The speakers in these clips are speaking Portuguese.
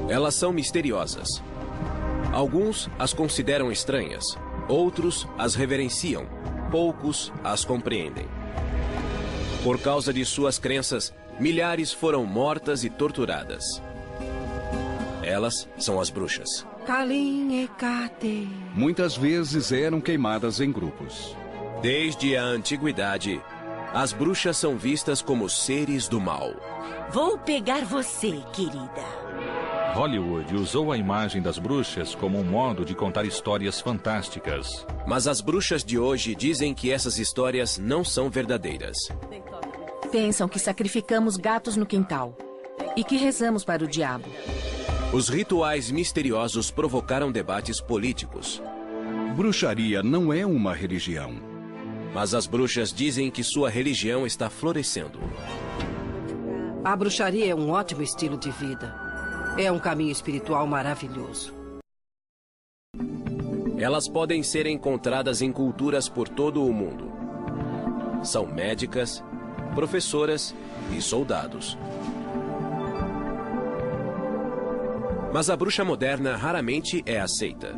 Elas são misteriosas. Alguns as consideram estranhas, outros as reverenciam, poucos as compreendem. Por causa de suas crenças, milhares foram mortas e torturadas. Elas são as bruxas. Muitas vezes eram queimadas em grupos. Desde a antiguidade, as bruxas são vistas como seres do mal. Vou pegar você, querida. Hollywood usou a imagem das bruxas como um modo de contar histórias fantásticas. Mas as bruxas de hoje dizem que essas histórias não são verdadeiras. Pensam que sacrificamos gatos no quintal e que rezamos para o diabo. Os rituais misteriosos provocaram debates políticos. Bruxaria não é uma religião. Mas as bruxas dizem que sua religião está florescendo. A bruxaria é um ótimo estilo de vida. É um caminho espiritual maravilhoso. Elas podem ser encontradas em culturas por todo o mundo. São médicas, professoras e soldados. Mas a bruxa moderna raramente é aceita.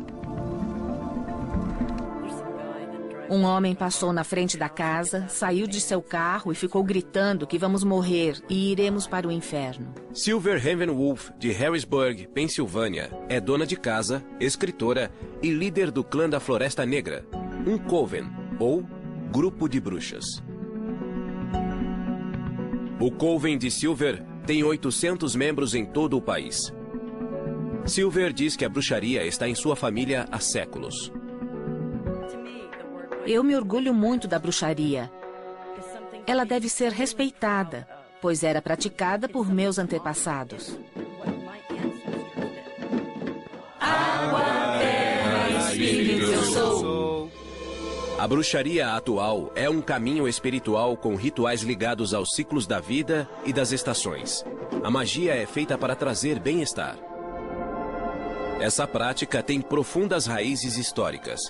Um homem passou na frente da casa, saiu de seu carro e ficou gritando que vamos morrer e iremos para o inferno. Silver Ravenwolf, de Harrisburg, Pensilvânia, é dona de casa, escritora e líder do clã da Floresta Negra, um coven, ou grupo de bruxas. O coven de Silver tem 800 membros em todo o país. Silver diz que a bruxaria está em sua família há séculos. Eu me orgulho muito da bruxaria. Ela deve ser respeitada, pois era praticada por meus antepassados. Água, terra, espírito, eu sou. A bruxaria atual é um caminho espiritual com rituais ligados aos ciclos da vida e das estações. A magia é feita para trazer bem-estar. Essa prática tem profundas raízes históricas.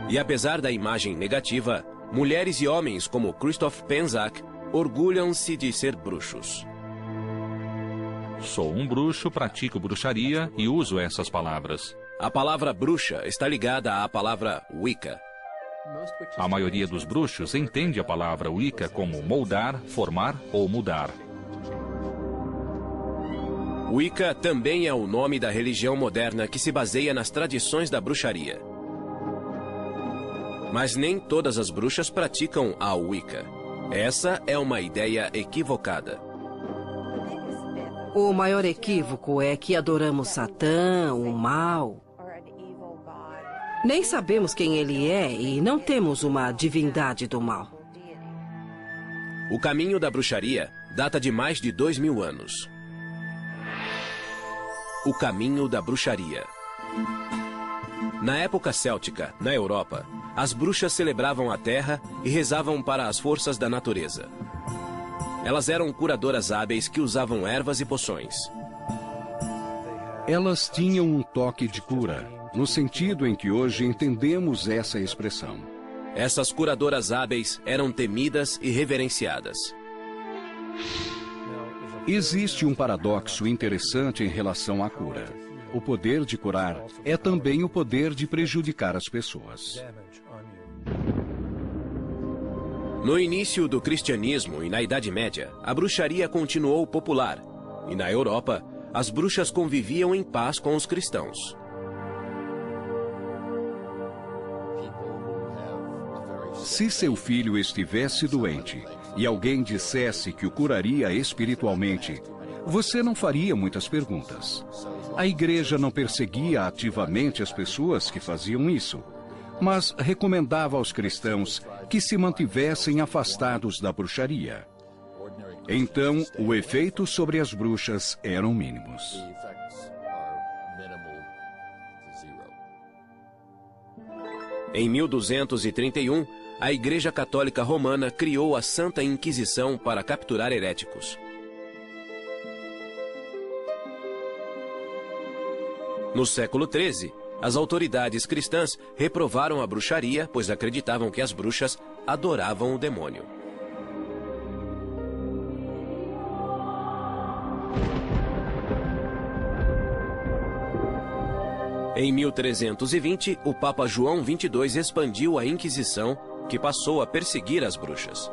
E apesar da imagem negativa, mulheres e homens como Christoph Penczak orgulham-se de ser bruxos. Sou um bruxo, pratico bruxaria e uso essas palavras. A palavra bruxa está ligada à palavra Wicca. A maioria dos bruxos entende a palavra Wicca como moldar, formar ou mudar. Wicca também é o nome da religião moderna que se baseia nas tradições da bruxaria. Mas nem todas as bruxas praticam a Wicca. Essa é uma ideia equivocada. O maior equívoco é que adoramos Satã, o mal. Nem sabemos quem ele é e não temos uma divindade do mal. O caminho da bruxaria data de mais de 2000 anos. O caminho da bruxaria. Na época céltica, na Europa, as bruxas celebravam a terra e rezavam para as forças da natureza. Elas eram curadoras hábeis que usavam ervas e poções. Elas tinham um toque de cura, no sentido em que hoje entendemos essa expressão. Essas curadoras hábeis eram temidas e reverenciadas. Existe um paradoxo interessante em relação à cura. O poder de curar é também o poder de prejudicar as pessoas. No início do cristianismo e na Idade Média, a bruxaria continuou popular. E na Europa, as bruxas conviviam em paz com os cristãos. Se seu filho estivesse doente e alguém dissesse que o curaria espiritualmente, você não faria muitas perguntas. A igreja não perseguia ativamente as pessoas que faziam isso, mas recomendava aos cristãos que se mantivessem afastados da bruxaria. Então, o efeito sobre as bruxas eram mínimos. Em 1231, a Igreja Católica Romana criou a Santa Inquisição para capturar heréticos. No século XIII, as autoridades cristãs reprovaram a bruxaria, pois acreditavam que as bruxas adoravam o demônio. Em 1320, o Papa João XXII expandiu a Inquisição, que passou a perseguir as bruxas.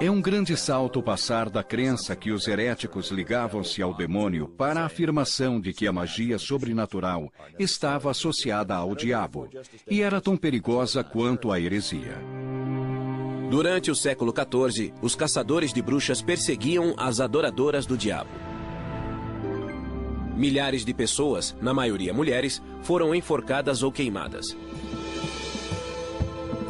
É um grande salto passar da crença que os heréticos ligavam-se ao demônio para a afirmação de que a magia sobrenatural estava associada ao diabo e era tão perigosa quanto a heresia. Durante o século XIV, os caçadores de bruxas perseguiam as adoradoras do diabo. Milhares de pessoas, na maioria mulheres, foram enforcadas ou queimadas.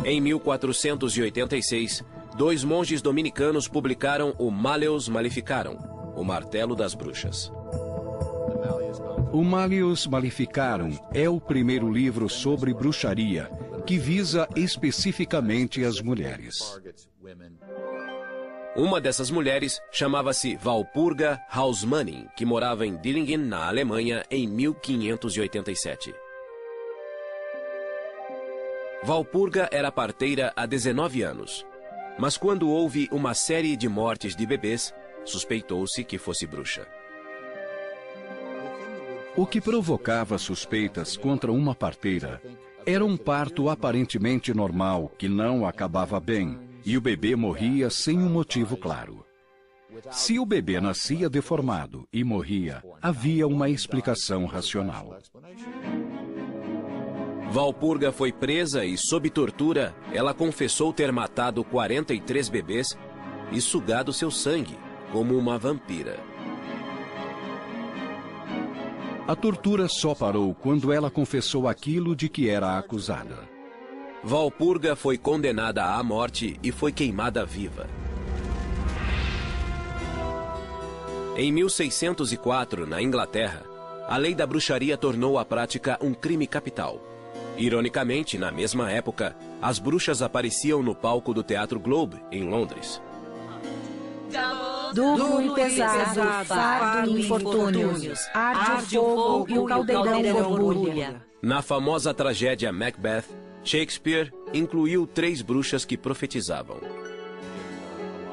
Em 1486, 2 monges dominicanos publicaram o Malleus Maleficarum, o Martelo das Bruxas. O Malleus Maleficarum é o primeiro livro sobre bruxaria que visa especificamente as mulheres. Uma dessas mulheres chamava-se Walpurga Hausmann, que morava em Dillingen, na Alemanha, em 1587. Walpurga era parteira há 19 anos, mas quando houve uma série de mortes de bebês, suspeitou-se que fosse bruxa. O que provocava suspeitas contra uma parteira era um parto aparentemente normal que não acabava bem, e o bebê morria sem um motivo claro. Se o bebê nascia deformado e morria, havia uma explicação racional. Walpurga foi presa e, sob tortura, ela confessou ter matado 43 bebês e sugado seu sangue, como uma vampira. A tortura só parou quando ela confessou aquilo de que era acusada. Walpurga foi condenada à morte e foi queimada viva. Em 1604, na Inglaterra, a lei da bruxaria tornou a prática um crime capital. Ironicamente, na mesma época, as bruxas apareciam no palco do Teatro Globe, em Londres. Duplo e pesado, fardo e infortúnios, arde o fogo e o caldeirão borbulha. Na famosa tragédia Macbeth, Shakespeare incluiu 3 bruxas que profetizavam.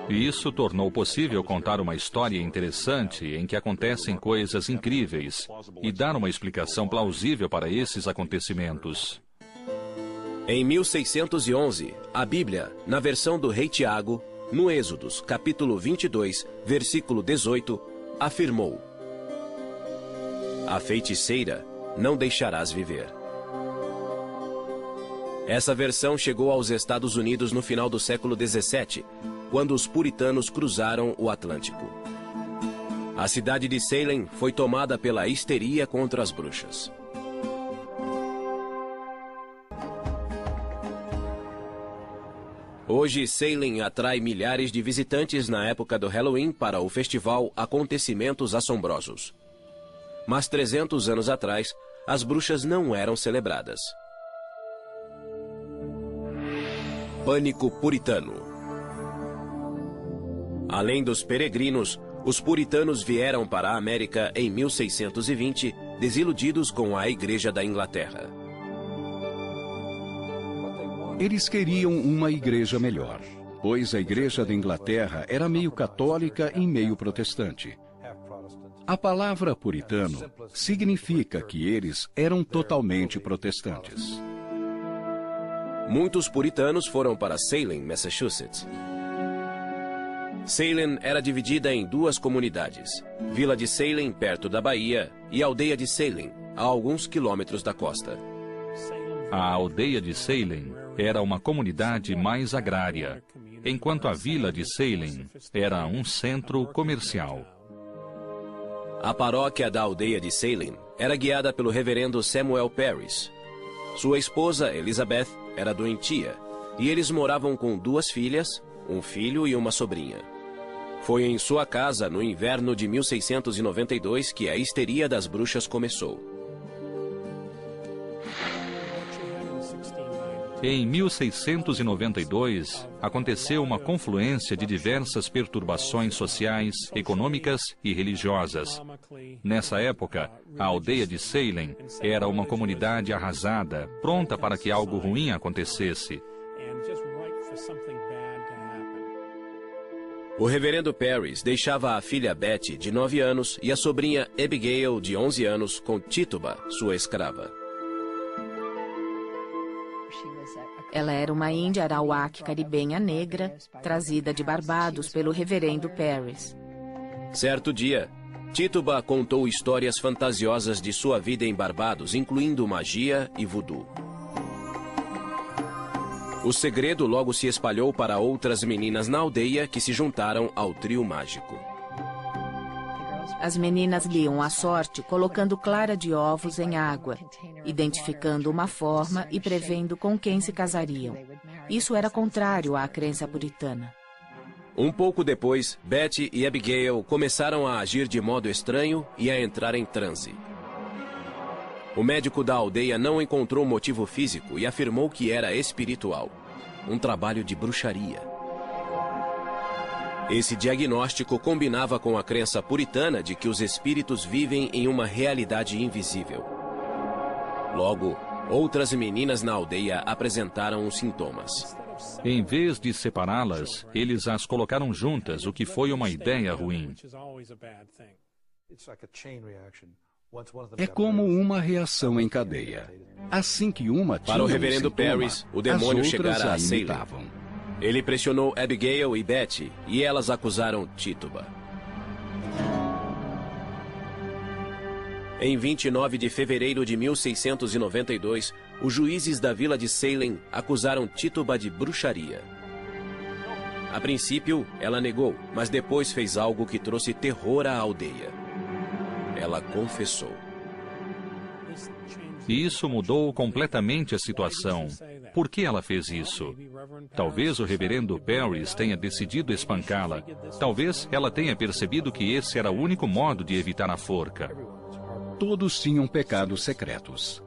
Isso tornou possível contar uma história interessante em que acontecem coisas incríveis e dar uma explicação plausível para esses acontecimentos. Em 1611, a Bíblia, na versão do Rei Tiago, no Êxodos, capítulo 22, versículo 18, afirmou: "A feiticeira não deixarás viver." Essa versão chegou aos Estados Unidos no final do século XVII, quando os puritanos cruzaram o Atlântico. A cidade de Salem foi tomada pela histeria contra as bruxas. Hoje, Salem atrai milhares de visitantes na época do Halloween para o festival Acontecimentos Assombrosos. Mas 300 anos atrás, as bruxas não eram celebradas. Pânico puritano. Além dos peregrinos, os puritanos vieram para a América em 1620, desiludidos com a Igreja da Inglaterra. Eles queriam uma igreja melhor, pois a Igreja da Inglaterra era meio católica e meio protestante. A palavra puritano significa que eles eram totalmente protestantes. Muitos puritanos foram para Salem, Massachusetts. Salem era dividida em 2 comunidades: Vila de Salem, perto da Bahia, e Aldeia de Salem, a alguns quilômetros da costa. A Aldeia de Salem era uma comunidade mais agrária, enquanto a Vila de Salem era um centro comercial. A paróquia da Aldeia de Salem era guiada pelo reverendo Samuel Parris. Sua esposa, Elizabeth, era doentia, e eles moravam com 2 filhas, um filho e uma sobrinha. Foi em sua casa, no inverno de 1692, que a histeria das bruxas começou. Em 1692, aconteceu uma confluência de diversas perturbações sociais, econômicas e religiosas. Nessa época, a Aldeia de Salem era uma comunidade arrasada, pronta para que algo ruim acontecesse. O reverendo Parris deixava a filha Betty, de 9 anos, e a sobrinha Abigail, de 11 anos, com Tituba, sua escrava. Ela era uma índia arawak caribenha negra, trazida de Barbados pelo reverendo Parris. Certo dia, Tituba contou histórias fantasiosas de sua vida em Barbados, incluindo magia e voodoo. O segredo logo se espalhou para outras meninas na aldeia que se juntaram ao trio mágico. As meninas liam a sorte colocando clara de ovos em água, identificando uma forma e prevendo com quem se casariam. Isso era contrário à crença puritana. Um pouco depois, Betty e Abigail começaram a agir de modo estranho e a entrar em transe. O médico da aldeia não encontrou motivo físico e afirmou que era espiritual, um trabalho de bruxaria. Esse diagnóstico combinava com a crença puritana de que os espíritos vivem em uma realidade invisível. Logo, outras meninas na aldeia apresentaram os sintomas. Em vez de separá-las, eles as colocaram juntas, o que foi uma ideia ruim. É como uma reação em cadeia. Assim que uma tinha Para o reverendo sintoma, Parris, o demônio as outras chegara a a Salem. imitavam. Ele pressionou Abigail e Betty, e elas acusaram Tituba. Em 29 de fevereiro de 1692, os juízes da vila de Salem acusaram Tituba de bruxaria. A princípio, ela negou, mas depois fez algo que trouxe terror à aldeia. Ela confessou. E isso mudou completamente a situação. Por que ela fez isso? Talvez o reverendo Parris tenha decidido espancá-la. Talvez ela tenha percebido que esse era o único modo de evitar a forca. Todos tinham pecados secretos.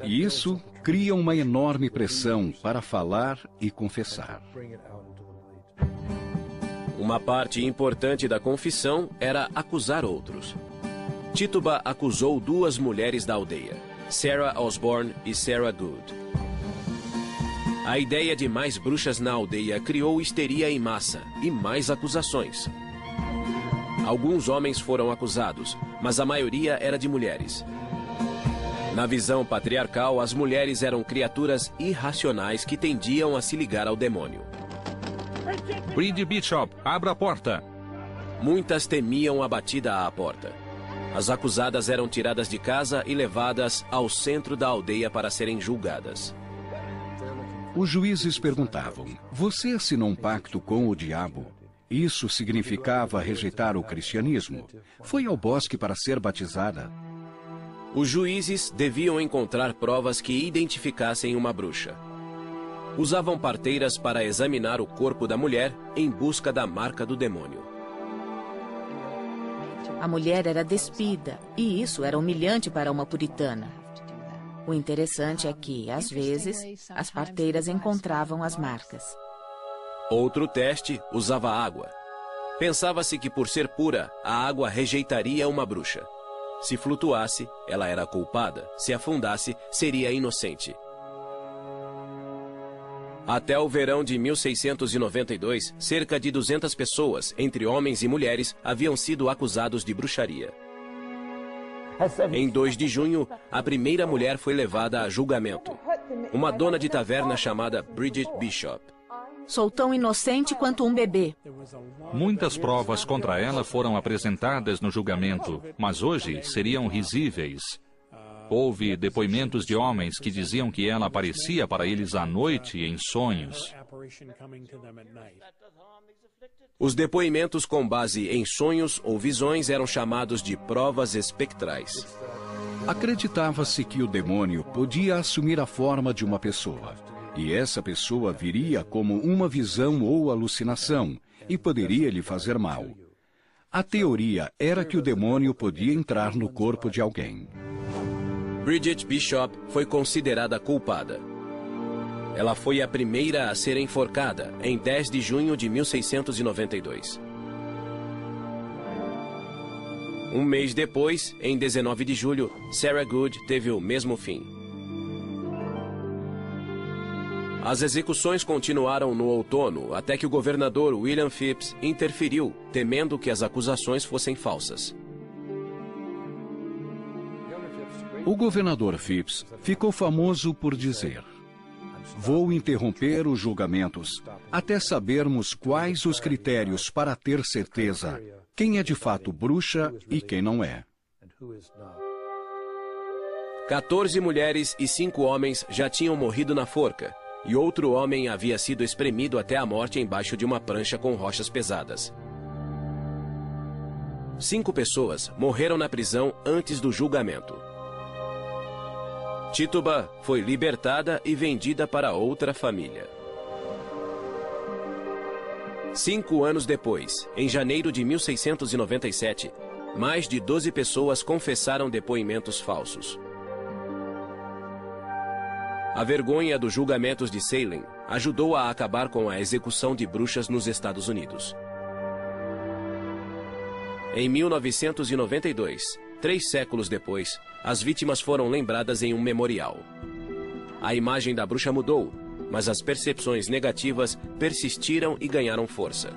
E isso cria uma enorme pressão para falar e confessar. Uma parte importante da confissão era acusar outros. Tituba acusou 2 mulheres da aldeia, Sarah Osborne e Sarah Good. A ideia de mais bruxas na aldeia criou histeria em massa e mais acusações. Alguns homens foram acusados, mas a maioria era de mulheres. Na visão patriarcal, as mulheres eram criaturas irracionais que tendiam a se ligar ao demônio. Bridget Bishop, abra a porta. Muitas temiam a batida à porta. As acusadas eram tiradas de casa e levadas ao centro da aldeia para serem julgadas. Os juízes perguntavam: você assinou um pacto com o diabo? Isso significava rejeitar o cristianismo. Foi ao bosque para ser batizada. Os juízes deviam encontrar provas que identificassem uma bruxa. Usavam parteiras para examinar o corpo da mulher em busca da marca do demônio. A mulher era despida, e isso era humilhante para uma puritana. O interessante é que, às vezes, as parteiras encontravam as marcas. Outro teste usava água. Pensava-se que, por ser pura, a água rejeitaria uma bruxa. Se flutuasse, ela era culpada. Se afundasse, seria inocente. Até o verão de 1692, cerca de 200 pessoas, entre homens e mulheres, haviam sido acusados de bruxaria. Em 2 de junho, a primeira mulher foi levada a julgamento. Uma dona de taverna chamada Bridget Bishop. Sou tão inocente quanto um bebê. Muitas provas contra ela foram apresentadas no julgamento, mas hoje seriam risíveis. Houve depoimentos de homens que diziam que ela aparecia para eles à noite em sonhos. Os depoimentos com base em sonhos ou visões eram chamados de provas espectrais. Acreditava-se que o demônio podia assumir a forma de uma pessoa. E essa pessoa viria como uma visão ou alucinação e poderia lhe fazer mal. A teoria era que o demônio podia entrar no corpo de alguém. Bridget Bishop foi considerada culpada. Ela foi a primeira a ser enforcada em 10 de junho de 1692. Um mês depois, em 19 de julho, Sarah Good teve o mesmo fim. As execuções continuaram no outono até que o governador William Phips interferiu, temendo que as acusações fossem falsas. O governador Phips ficou famoso por dizer: "Vou interromper os julgamentos até sabermos quais os critérios para ter certeza quem é de fato bruxa e quem não é." 14 mulheres e 5 homens já tinham morrido na forca, e outro homem havia sido espremido até a morte embaixo de uma prancha com rochas pesadas. 5 pessoas morreram na prisão antes do julgamento. Tituba foi libertada e vendida para outra família. 5 anos depois, em janeiro de 1697, mais de 12 pessoas confessaram depoimentos falsos. A vergonha dos julgamentos de Salem ajudou a acabar com a execução de bruxas nos Estados Unidos. Em 1992, 3 séculos depois, as vítimas foram lembradas em um memorial. A imagem da bruxa mudou, mas as percepções negativas persistiram e ganharam força.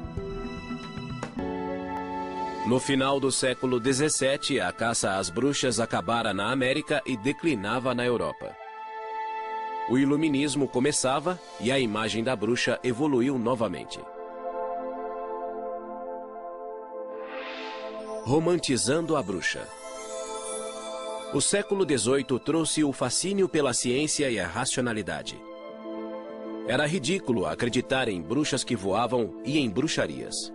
No final do século XVII, a caça às bruxas acabara na América e declinava na Europa. O iluminismo começava e a imagem da bruxa evoluiu novamente. Romantizando a bruxa. O século XVIII trouxe o fascínio pela ciência e a racionalidade. Era ridículo acreditar em bruxas que voavam e em bruxarias.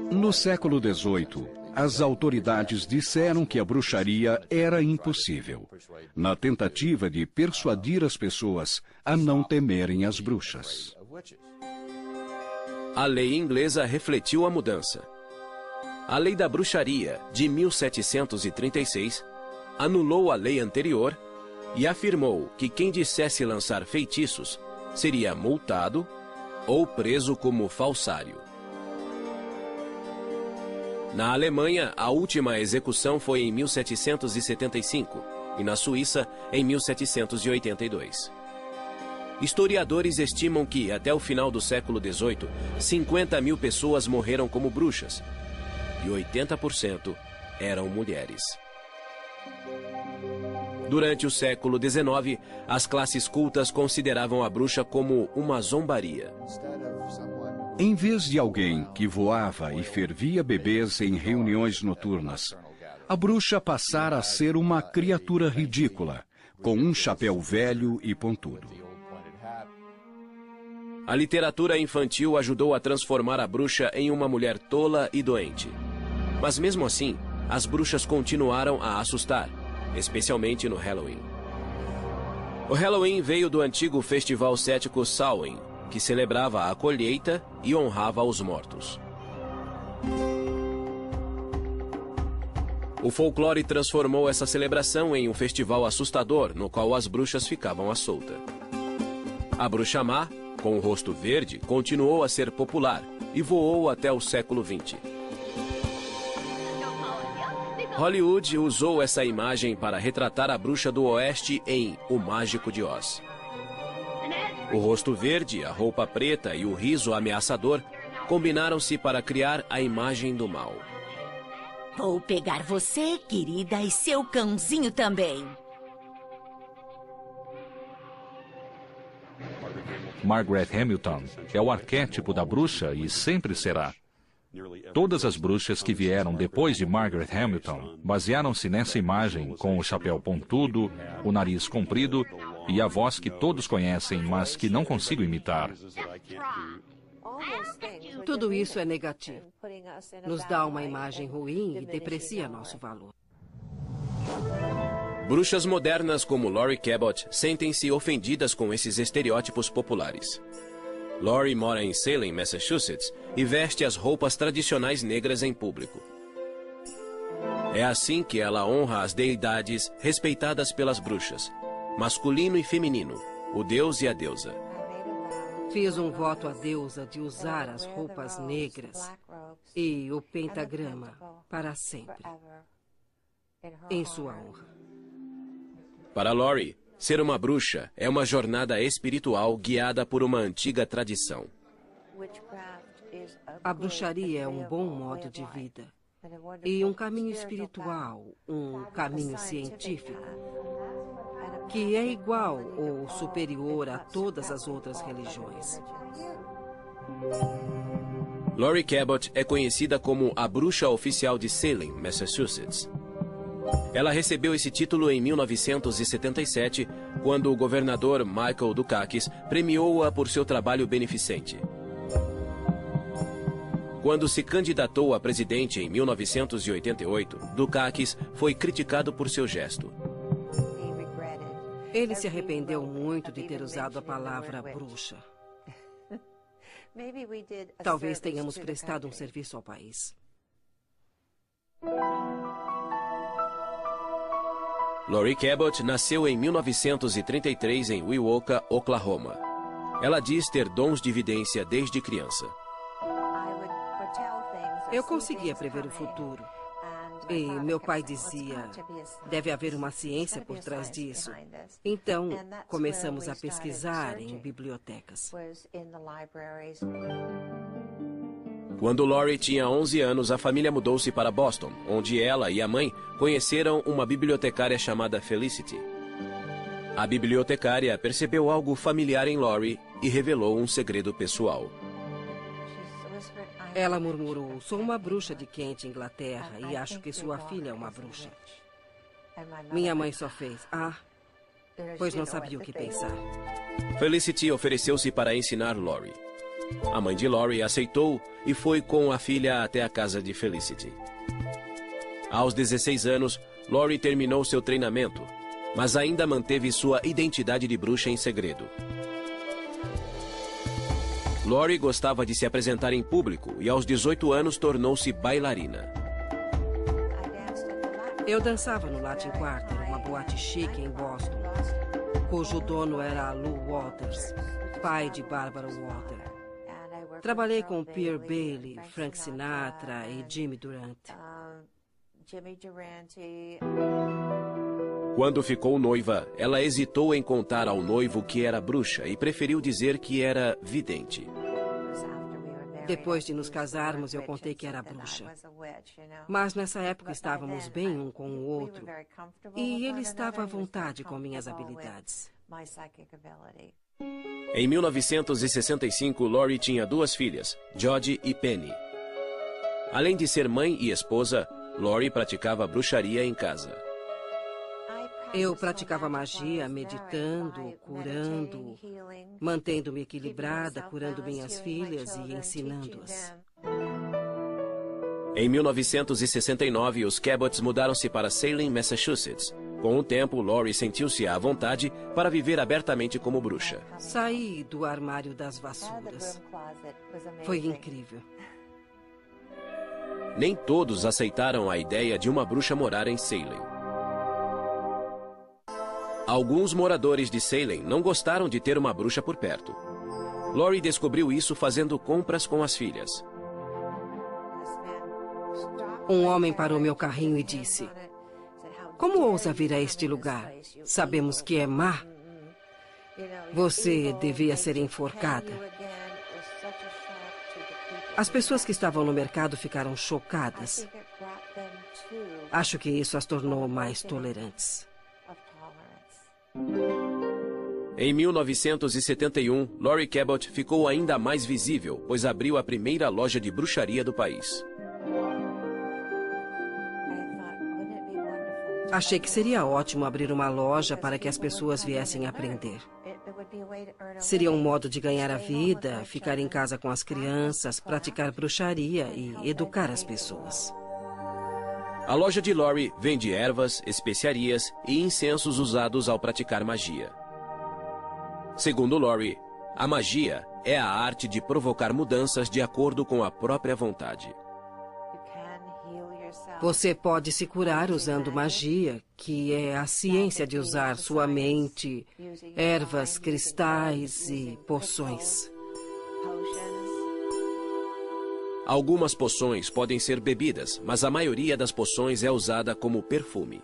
No século XVIII, as autoridades disseram que a bruxaria era impossível, na tentativa de persuadir as pessoas a não temerem as bruxas. A lei inglesa refletiu a mudança. A Lei da Bruxaria, de 1736, anulou a lei anterior e afirmou que quem dissesse lançar feitiços seria multado ou preso como falsário. Na Alemanha, a última execução foi em 1775 e na Suíça, em 1782. Historiadores estimam que, até o final do século XVIII, 50 mil pessoas morreram como bruxas e 80% eram mulheres. Durante o século XIX, as classes cultas consideravam a bruxa como uma zombaria. Em vez de alguém que voava e fervia bebês em reuniões noturnas, a bruxa passara a ser uma criatura ridícula, com um chapéu velho e pontudo. A literatura infantil ajudou a transformar a bruxa em uma mulher tola e doente. Mas mesmo assim, as bruxas continuaram a assustar, especialmente no Halloween. O Halloween veio do antigo festival céltico Samhain, que celebrava a colheita e honrava os mortos. O folclore transformou essa celebração em um festival assustador, no qual as bruxas ficavam à solta. A bruxa má, com o rosto verde, continuou a ser popular e voou até o século XX. Hollywood usou essa imagem para retratar a bruxa do oeste em O Mágico de Oz. O rosto verde, a roupa preta e o riso ameaçador combinaram-se para criar a imagem do mal. Vou pegar você, querida, e seu cãozinho também. Margaret Hamilton é o arquétipo da bruxa e sempre será. Todas as bruxas que vieram depois de Margaret Hamilton basearam-se nessa imagem, com o chapéu pontudo, o nariz comprido e a voz que todos conhecem, mas que não consigo imitar. Tudo isso é negativo. Nos dá uma imagem ruim e deprecia nosso valor. Bruxas modernas como Laurie Cabot sentem-se ofendidas com esses estereótipos populares. Laurie mora em Salem, Massachusetts, e veste as roupas tradicionais negras em público. É assim que ela honra as deidades respeitadas pelas bruxas, masculino e feminino, o deus e a deusa. Fiz um voto à deusa de usar as roupas negras e o pentagrama para sempre, em sua honra. Para Laurie, Ser uma bruxa é uma jornada espiritual guiada por uma antiga tradição. A bruxaria é um bom modo de vida e um caminho espiritual, um caminho científico, que é igual ou superior a todas as outras religiões. Laurie Cabot é conhecida como a bruxa oficial de Salem, Massachusetts. Ela recebeu esse título em 1977, quando o governador Michael Dukakis premiou-a por seu trabalho beneficente. Quando se candidatou a presidente em 1988, Dukakis foi criticado por seu gesto. Ele se arrependeu muito de ter usado a palavra bruxa. Talvez tenhamos prestado um serviço ao país. Laurie Cabot nasceu em 1933 em Wewoka, Oklahoma. Ela diz ter dons de vidência desde criança. Eu conseguia prever o futuro. E meu pai dizia, deve haver uma ciência por trás disso. Então, começamos a pesquisar em bibliotecas. Quando Laurie tinha 11 anos, a família mudou-se para Boston, onde ela e a mãe conheceram uma bibliotecária chamada Felicity. A bibliotecária percebeu algo familiar em Laurie e revelou um segredo pessoal. Ela murmurou, sou uma bruxa de Kent, Inglaterra, e acho que sua filha é uma bruxa. Minha mãe só fez, pois não sabia o que pensar. Felicity ofereceu-se para ensinar Laurie. A mãe de Laurie aceitou e foi com a filha até a casa de Felicity. Aos 16 anos, Laurie terminou seu treinamento, mas ainda manteve sua identidade de bruxa em segredo. Laurie gostava de se apresentar em público e aos 18 anos tornou-se bailarina. Eu dançava no Latin Quarter, uma boate chique em Boston, cujo dono era Lou Walters, pai de Barbara Walter. Trabalhei com Pierre Bailey, Frank Sinatra e Jimmy Durante. Quando ficou noiva, ela hesitou em contar ao noivo que era bruxa e preferiu dizer que era vidente. Depois de nos casarmos, eu contei que era bruxa. Mas nessa época estávamos bem um com o outro e ele estava à vontade com minhas habilidades. Em 1965, Laurie tinha 2 filhas, Jodie e Penny. Além de ser mãe e esposa, Laurie praticava bruxaria em casa. Eu praticava magia, meditando, curando, mantendo-me equilibrada, curando minhas filhas e ensinando-as. Em 1969, os Cabots mudaram-se para Salem, Massachusetts. Com o tempo, Laurie sentiu-se à vontade para viver abertamente como bruxa. Saí do armário das vassouras. Foi incrível. Nem todos aceitaram a ideia de uma bruxa morar em Salem. Alguns moradores de Salem não gostaram de ter uma bruxa por perto. Laurie descobriu isso fazendo compras com as filhas. Um homem parou meu carrinho e disse: como ousa vir a este lugar? Sabemos que é má. Você devia ser enforcada. As pessoas que estavam no mercado ficaram chocadas. Acho que isso as tornou mais tolerantes. Em 1971, Laurie Cabot ficou ainda mais visível, pois abriu a primeira loja de bruxaria do país. Achei que seria ótimo abrir uma loja para que as pessoas viessem aprender. Seria um modo de ganhar a vida, ficar em casa com as crianças, praticar bruxaria e educar as pessoas. A loja de Laurie vende ervas, especiarias e incensos usados ao praticar magia. Segundo Laurie, a magia é a arte de provocar mudanças de acordo com a própria vontade. Você pode se curar usando magia, que é a ciência de usar sua mente, ervas, cristais e poções. Algumas poções podem ser bebidas, mas a maioria das poções é usada como perfume.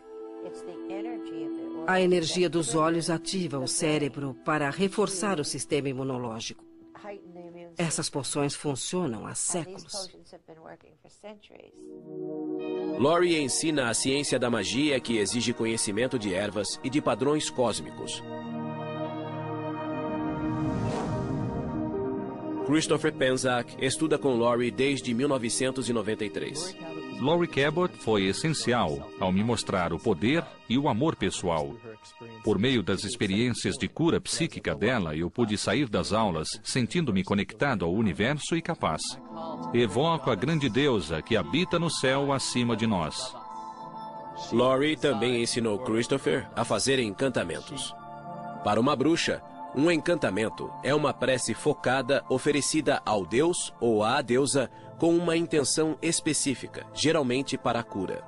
A energia dos olhos ativa o cérebro para reforçar o sistema imunológico. Essas poções funcionam há séculos. Laurie ensina a ciência da magia que exige conhecimento de ervas e de padrões cósmicos. Christopher Penczak estuda com Laurie desde 1993. Laurie Cabot foi essencial ao me mostrar o poder e o amor pessoal. Por meio das experiências de cura psíquica dela, eu pude sair das aulas sentindo-me conectado ao universo e capaz. Evoco a grande deusa que habita no céu acima de nós. Laurie também ensinou Christopher a fazer encantamentos. Para uma bruxa, um encantamento é uma prece focada oferecida ao deus ou à deusa com uma intenção específica, geralmente para a cura.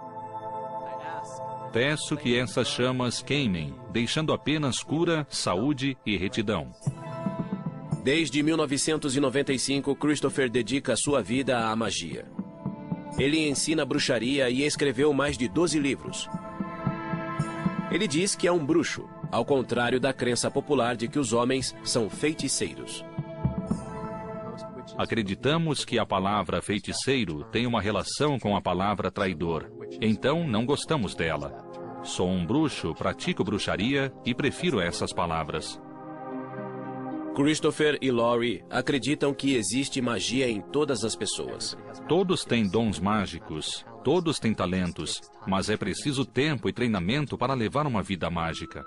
Peço que essas chamas queimem, deixando apenas cura, saúde e retidão. Desde 1995, Christopher dedica sua vida à magia. Ele ensina bruxaria e escreveu mais de 12 livros. Ele diz que é um bruxo, ao contrário da crença popular de que os homens são feiticeiros. Acreditamos que a palavra feiticeiro tem uma relação com a palavra traidor. Então, não gostamos dela. Sou um bruxo, pratico bruxaria e prefiro essas palavras. Christopher e Laurie acreditam que existe magia em todas as pessoas. Todos têm dons mágicos, todos têm talentos, mas é preciso tempo e treinamento para levar uma vida mágica.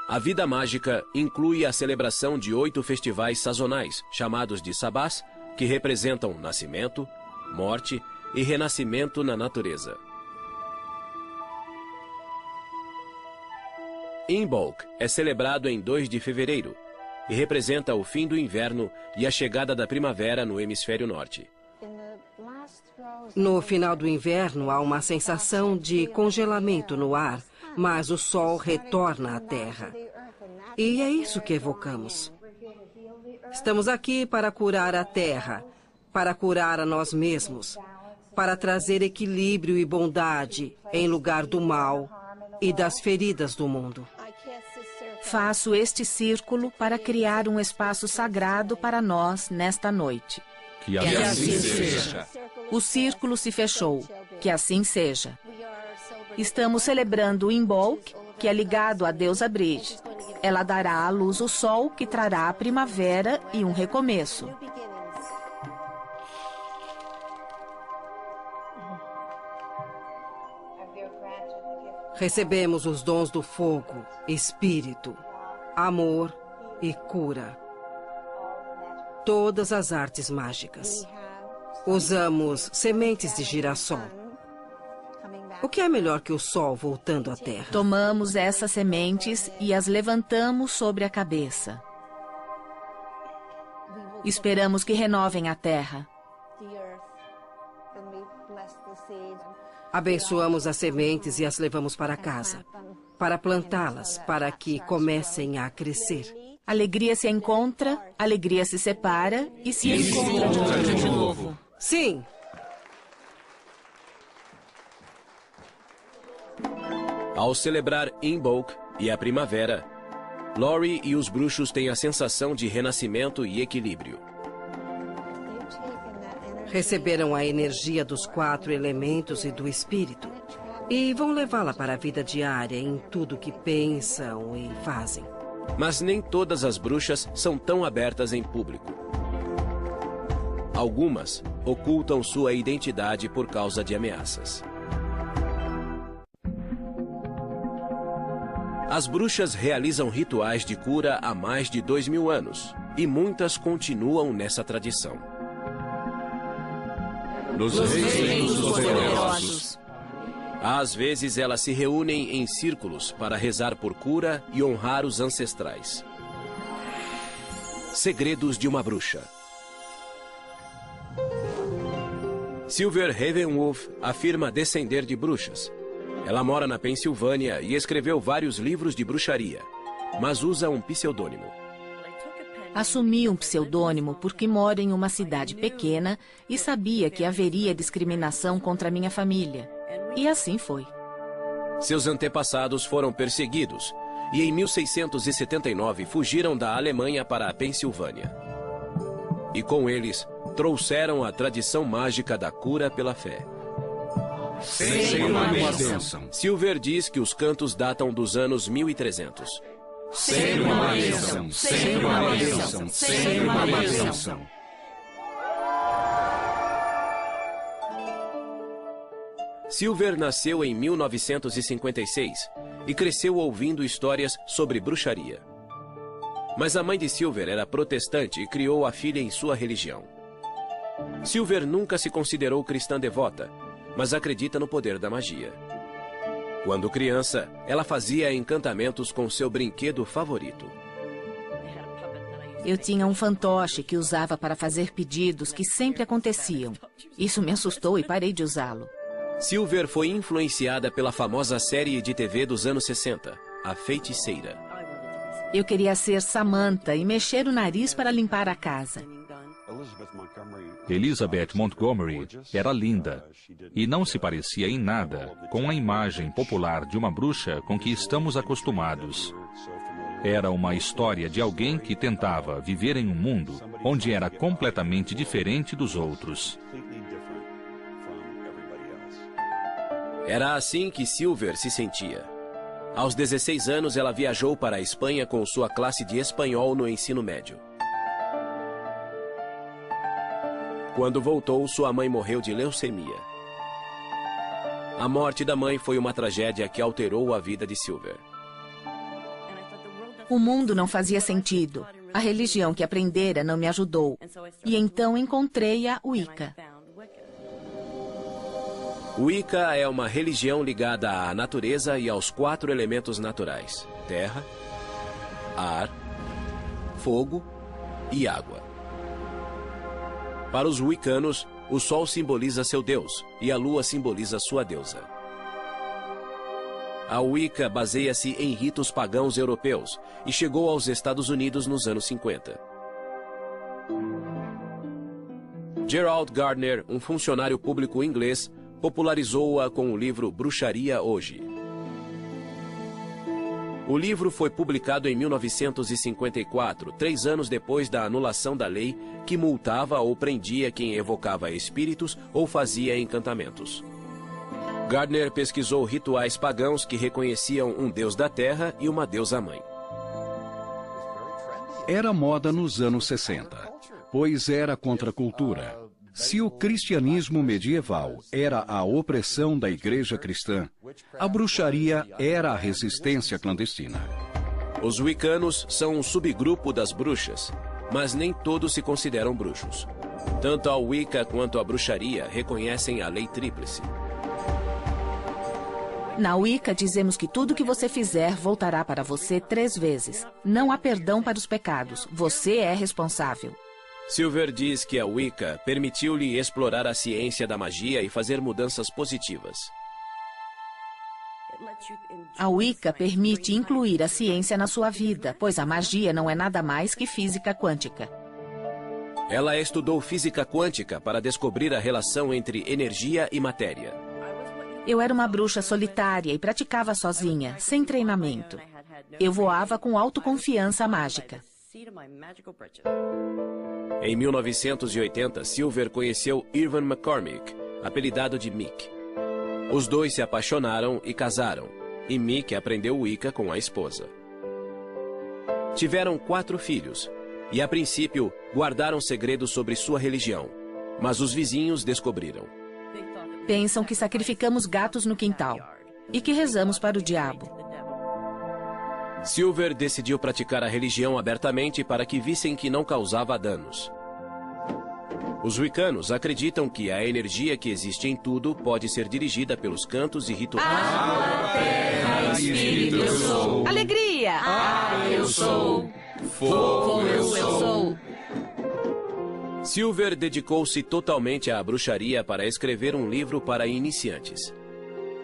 A vida mágica inclui a celebração de 8 festivais sazonais, chamados de sabás, que representam nascimento, morte e renascimento na natureza. Imbolc é celebrado em 2 de fevereiro e representa o fim do inverno e a chegada da primavera no hemisfério norte. No final do inverno, há uma sensação de congelamento no ar, mas o sol retorna à Terra. E é isso que evocamos. Estamos aqui para curar a Terra, para curar a nós mesmos, para trazer equilíbrio e bondade em lugar do mal e das feridas do mundo. Faço este círculo para criar um espaço sagrado para nós nesta noite. Que assim seja. O círculo se fechou. Que assim seja. Estamos celebrando Imbolc, que é ligado à deusa Bridge. Ela dará à luz o sol, que trará a primavera e um recomeço. Recebemos os dons do fogo, espírito, amor e cura. Todas as artes mágicas. Usamos sementes de girassol. O que é melhor que o sol voltando à terra? Tomamos essas sementes e as levantamos sobre a cabeça. Esperamos que renovem a terra. Abençoamos as sementes e as levamos para casa, para plantá-las, para que comecem a crescer. Alegria se encontra, alegria se separa e se encontra de novo. Sim! Ao celebrar Imbolc e a primavera, Laurie e os bruxos têm a sensação de renascimento e equilíbrio. Receberam a energia dos 4 elementos e do espírito e vão levá-la para a vida diária em tudo que pensam e fazem. Mas nem todas as bruxas são tão abertas em público. Algumas ocultam sua identidade por causa de ameaças. As bruxas realizam rituais de cura há mais de 2000 anos e muitas continuam nessa tradição. Nos reinos poderosos. Às vezes elas se reúnem em círculos para rezar por cura e honrar os ancestrais. Segredos de uma bruxa. Silver Ravenwolf afirma descender de bruxas. Ela mora na Pensilvânia e escreveu vários livros de bruxaria, mas usa um pseudônimo. Assumi um pseudônimo porque moro em uma cidade pequena e sabia que haveria discriminação contra minha família. E assim foi. Seus antepassados foram perseguidos e em 1679 fugiram da Alemanha para a Pensilvânia. E com eles, trouxeram a tradição mágica da cura pela fé. Sem uma bênção. Silver diz que os cantos datam dos anos 1300. Sem uma bênção. Sem uma bênção. Sem uma bênção. Silver nasceu em 1956 e cresceu ouvindo histórias sobre bruxaria. Mas a mãe de Silver era protestante e criou a filha em sua religião. Silver nunca se considerou cristã devota, mas acredita no poder da magia. Quando criança, ela fazia encantamentos com seu brinquedo favorito. Eu tinha um fantoche que usava para fazer pedidos que sempre aconteciam. Isso me assustou e parei de usá-lo. Silver foi influenciada pela famosa série de TV dos anos 60, A Feiticeira. Eu queria ser Samantha e mexer o nariz para limpar a casa. Elizabeth Montgomery era linda e não se parecia em nada com a imagem popular de uma bruxa com que estamos acostumados. Era uma história de alguém que tentava viver em um mundo onde era completamente diferente dos outros. Era assim que Silver se sentia. Aos 16 anos, ela viajou para a Espanha com sua classe de espanhol no ensino médio. Quando voltou, sua mãe morreu de leucemia. A morte da mãe foi uma tragédia que alterou a vida de Silver. O mundo não fazia sentido. A religião que aprendera não me ajudou. E então encontrei a Wicca. Wicca é uma religião ligada à natureza e aos 4 elementos naturais: terra, ar, fogo e água. Para os wiccanos, o sol simboliza seu deus e a lua simboliza sua deusa. A Wicca baseia-se em ritos pagãos europeus e chegou aos Estados Unidos nos anos 50. Gerald Gardner, um funcionário público inglês, popularizou-a com o livro Bruxaria Hoje. O livro foi publicado em 1954, 3 anos depois da anulação da lei que multava ou prendia quem evocava espíritos ou fazia encantamentos. Gardner pesquisou rituais pagãos que reconheciam um deus da terra e uma deusa-mãe. Era moda nos anos 60, pois era contra a cultura. Se o cristianismo medieval era a opressão da igreja cristã, a bruxaria era a resistência clandestina. Os wiccanos são um subgrupo das bruxas, mas nem todos se consideram bruxos. Tanto a Wicca quanto a bruxaria reconhecem a lei tríplice. Na Wicca dizemos que tudo que você fizer voltará para você 3 vezes. Não há perdão para os pecados. Você é responsável. Silver diz que a Wicca permitiu-lhe explorar a ciência da magia e fazer mudanças positivas. A Wicca permite incluir a ciência na sua vida, pois a magia não é nada mais que física quântica. Ela estudou física quântica para descobrir a relação entre energia e matéria. Eu era uma bruxa solitária e praticava sozinha, sem treinamento. Eu voava com autoconfiança mágica. Em 1980, Silver conheceu Irvin McCormick, apelidado de Mick. Os dois se apaixonaram e casaram, e Mick aprendeu Wicca com a esposa. Tiveram 4 filhos, e a princípio guardaram segredos sobre sua religião, mas os vizinhos descobriram. Pensam que sacrificamos gatos no quintal e que rezamos para o diabo. Silver decidiu praticar a religião abertamente para que vissem que não causava danos. Os wiccanos acreditam que a energia que existe em tudo pode ser dirigida pelos cantos e rituais. Terra, espírito, eu sou. Alegria! Eu sou. Fogo, eu sou. Silver dedicou-se totalmente à bruxaria para escrever um livro para iniciantes.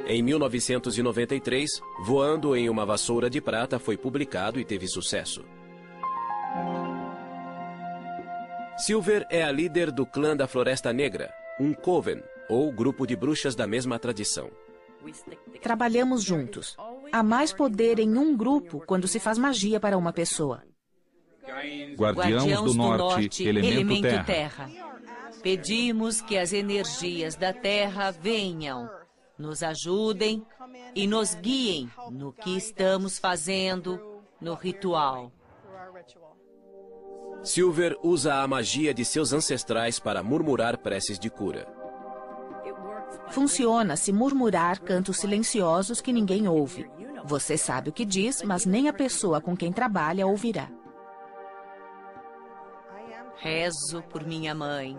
Em 1993, Voando em uma Vassoura de Prata foi publicado e teve sucesso. Silver é a líder do clã da Floresta Negra, um coven, ou grupo de bruxas da mesma tradição. Trabalhamos juntos. Há mais poder em um grupo quando se faz magia para uma pessoa. Guardiãos do Norte, elemento terra. Pedimos que as energias da Terra venham, nos ajudem e nos guiem no que estamos fazendo no ritual. Silver usa a magia de seus ancestrais para murmurar preces de cura. Funciona se murmurar cantos silenciosos que ninguém ouve. Você sabe o que diz, mas nem a pessoa com quem trabalha ouvirá. Rezo por minha mãe.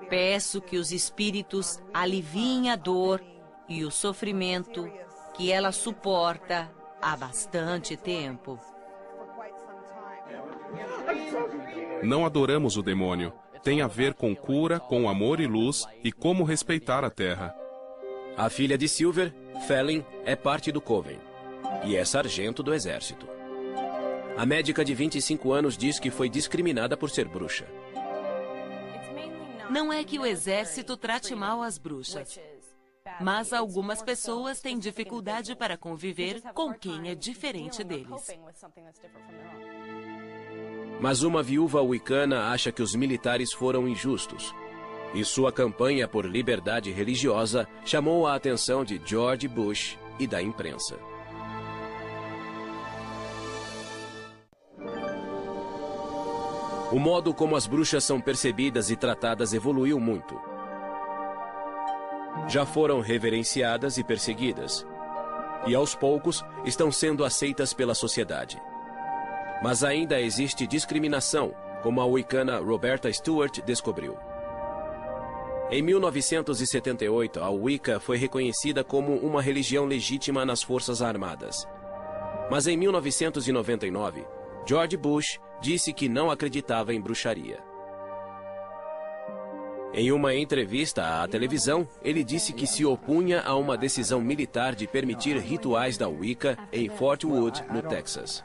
Peço que os espíritos aliviem a dor e o sofrimento que ela suporta há bastante tempo. Não adoramos o demônio. Tem a ver com cura, com amor e luz e como respeitar a Terra. A filha de Silver, Felin, é parte do Coven e é sargento do exército. A médica de 25 anos diz que foi discriminada por ser bruxa. Não é que o exército trate mal as bruxas, mas algumas pessoas têm dificuldade para conviver com quem é diferente deles. Mas uma viúva wicana acha que os militares foram injustos. E sua campanha por liberdade religiosa chamou a atenção de George Bush e da imprensa. O modo como as bruxas são percebidas e tratadas evoluiu muito. Já foram reverenciadas e perseguidas. E aos poucos estão sendo aceitas pela sociedade. Mas ainda existe discriminação, como a wicana Roberta Stewart descobriu. Em 1978, a Wicca foi reconhecida como uma religião legítima nas Forças Armadas. Mas em 1999, George Bush disse que não acreditava em bruxaria. Em uma entrevista à televisão, ele disse que se opunha a uma decisão militar de permitir rituais da Wicca em Fort Wood, no Texas.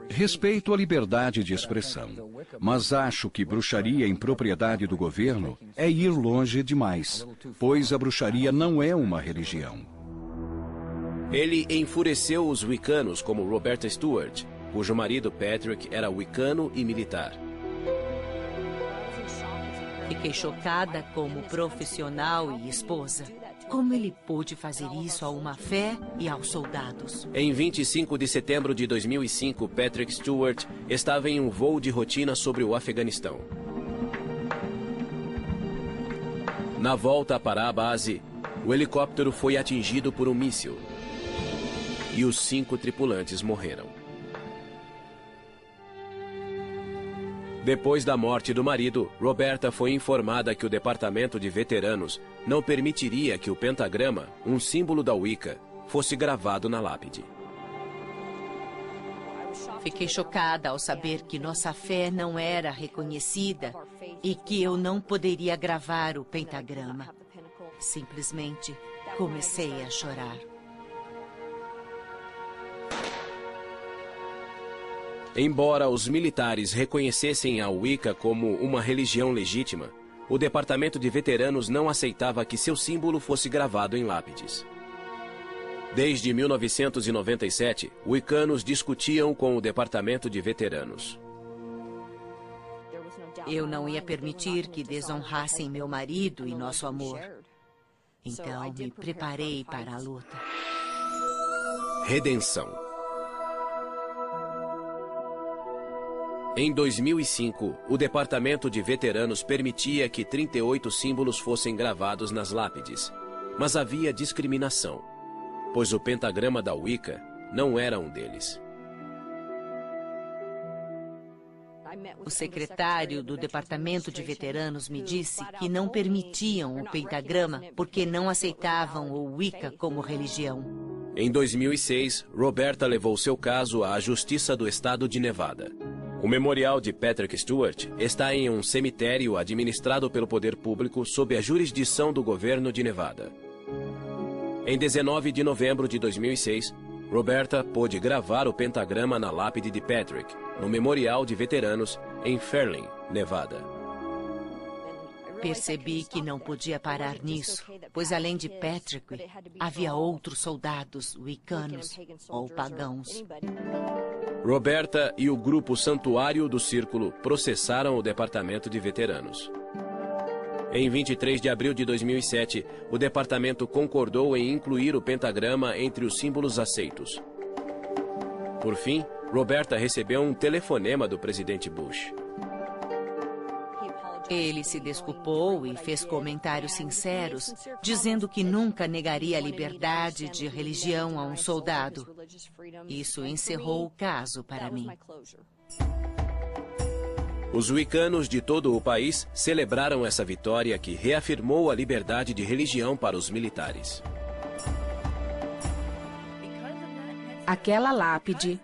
Respeito à liberdade de expressão, mas acho que bruxaria em propriedade do governo é ir longe demais, pois a bruxaria não é uma religião. Ele enfureceu os wiccanos como Roberta Stewart, cujo marido Patrick era wicano e militar. Fiquei chocada como profissional e esposa. Como ele pôde fazer isso a uma fé e aos soldados? Em 25 de setembro de 2005, Patrick Stewart estava em um voo de rotina sobre o Afeganistão. Na volta para a base, o helicóptero foi atingido por um míssil. E os 5 tripulantes morreram. Depois da morte do marido, Roberta foi informada que o Departamento de Veteranos não permitiria que o pentagrama, um símbolo da Wicca, fosse gravado na lápide. Fiquei chocada ao saber que nossa fé não era reconhecida e que eu não poderia gravar o pentagrama. Simplesmente comecei a chorar. Embora os militares reconhecessem a Wicca como uma religião legítima, o Departamento de Veteranos não aceitava que seu símbolo fosse gravado em lápides. Desde 1997, wiccanos discutiam com o Departamento de Veteranos. Eu não ia permitir que desonrassem meu marido e nosso amor. Então me preparei para a luta. Redenção. Em 2005, o Departamento de Veteranos permitia que 38 símbolos fossem gravados nas lápides, mas havia discriminação, pois o pentagrama da Wicca não era um deles. O secretário do Departamento de Veteranos me disse que não permitiam o pentagrama porque não aceitavam o Wicca como religião. Em 2006, Roberta levou seu caso à Justiça do Estado de Nevada. O memorial de Patrick Stewart está em um cemitério administrado pelo poder público sob a jurisdição do governo de Nevada. Em 19 de novembro de 2006, Roberta pôde gravar o pentagrama na lápide de Patrick, no memorial de veteranos em Fairlane, Nevada. Percebi que não podia parar nisso, pois além de Patrick, havia outros soldados wiccanos ou pagãos. Roberta e o grupo Santuário do Círculo processaram o Departamento de Veteranos. Em 23 de abril de 2007, o departamento concordou em incluir o pentagrama entre os símbolos aceitos. Por fim, Roberta recebeu um telefonema do presidente Bush. Ele se desculpou e fez comentários sinceros, dizendo que nunca negaria a liberdade de religião a um soldado. Isso encerrou o caso para mim. Os wiccanos de todo o país celebraram essa vitória que reafirmou a liberdade de religião para os militares. Aquela lápide,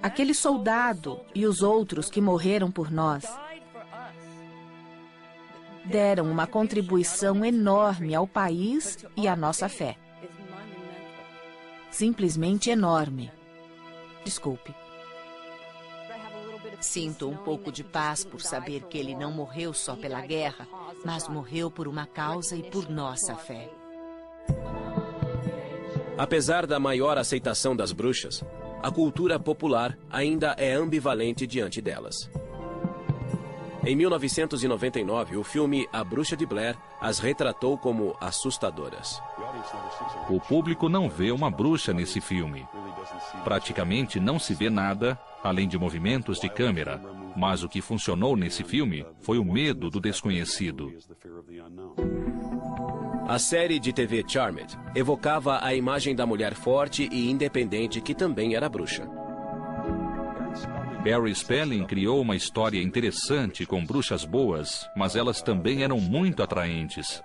aquele soldado e os outros que morreram por nós deram uma contribuição enorme ao país e à nossa fé. Simplesmente enorme. Desculpe. Sinto um pouco de paz por saber que ele não morreu só pela guerra, mas morreu por uma causa e por nossa fé. Apesar da maior aceitação das bruxas, a cultura popular ainda é ambivalente diante delas. Em 1999, o filme A Bruxa de Blair as retratou como assustadoras. O público não vê uma bruxa nesse filme. Praticamente não se vê nada, além de movimentos de câmera. Mas o que funcionou nesse filme foi o medo do desconhecido. A série de TV Charmed evocava a imagem da mulher forte e independente que também era bruxa. Barry Spelling criou uma história interessante com bruxas boas, mas elas também eram muito atraentes.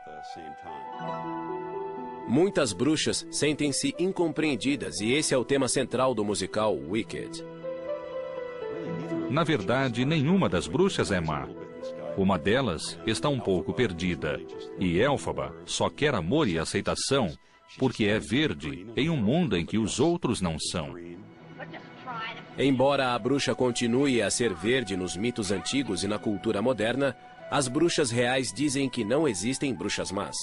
Muitas bruxas sentem-se incompreendidas e esse é o tema central do musical Wicked. Na verdade, nenhuma das bruxas é má. Uma delas está um pouco perdida, e Elphaba só quer amor e aceitação porque é verde em um mundo em que os outros não são. Embora a bruxa continue a ser verde nos mitos antigos e na cultura moderna, as bruxas reais dizem que não existem bruxas más.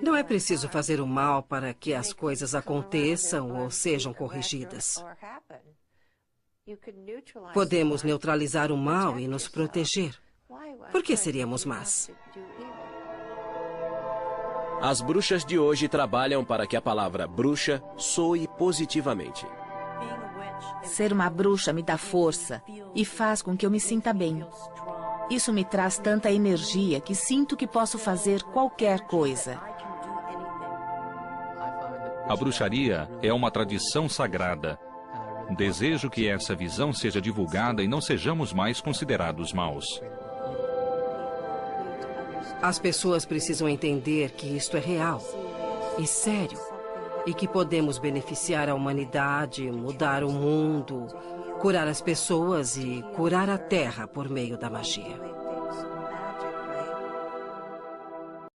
Não é preciso fazer o mal para que as coisas aconteçam ou sejam corrigidas. Podemos neutralizar o mal e nos proteger. Por que seríamos más? As bruxas de hoje trabalham para que a palavra bruxa soe positivamente. Ser uma bruxa me dá força e faz com que eu me sinta bem. Isso me traz tanta energia que sinto que posso fazer qualquer coisa. A bruxaria é uma tradição sagrada. Desejo que essa visão seja divulgada e não sejamos mais considerados maus. As pessoas precisam entender que isto é real e sério e que podemos beneficiar a humanidade, mudar o mundo, curar as pessoas e curar a Terra por meio da magia.